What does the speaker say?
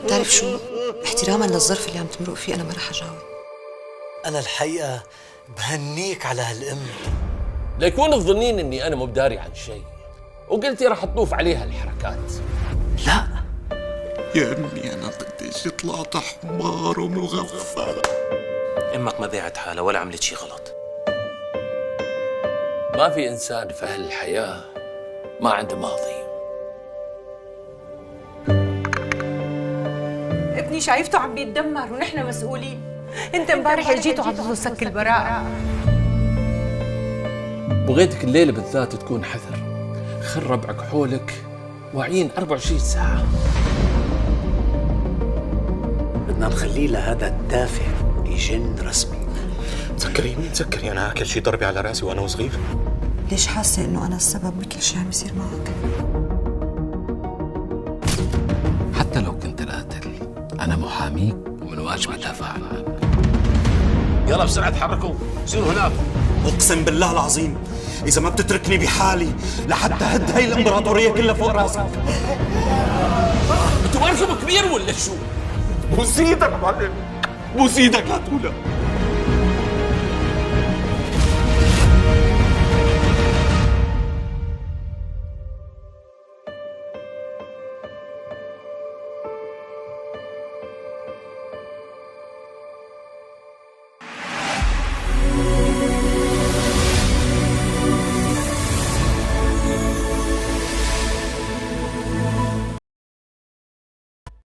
بتعرف شو؟ احتراما للظرف اللي عم تمرق فيه أنا ما رح أجاوب. أنا الحقيقة بهنيك على هالأم. ليكون تظنين إني أنا مو بداري عن شيء وقلتي رح تطوف عليها الحركات. لا يا أمي أنا قديش طلعت حمار ومغفل. امك ما ضيعت حالها ولا عملت شي غلط. ما في إنسان في هالحياة ما عنده ماضي. ابني شايفته عم بيتدمر ونحن مسؤولين. انت امبارح اجيت وعطيته سك البراءة. بغيتك الليلة بالذات تكون حذر، خل ربعك حولك واعيين 24 ساعة. بدنا نخليه لهذا التافه يجن رسمي. تذكري أنا أكل شي ضربي على راسي وأنا صغير. ليش حاسة إنه أنا السبب بكل شيء عم يصير معك؟ حتى لو كنت القاتل أنا محاميك ومن واجبي أدافع عنك. يلا بسرعة تحركوا، سيروا هناك. أقسم بالله العظيم إذا ما بتتركني بحالي لحتى هد هاي الإمبراطورية كلها فوق راسك. انتوا مالكم كبير ولا شو؟ بوس ايدك معلم، بوس ايدك لا تقولها.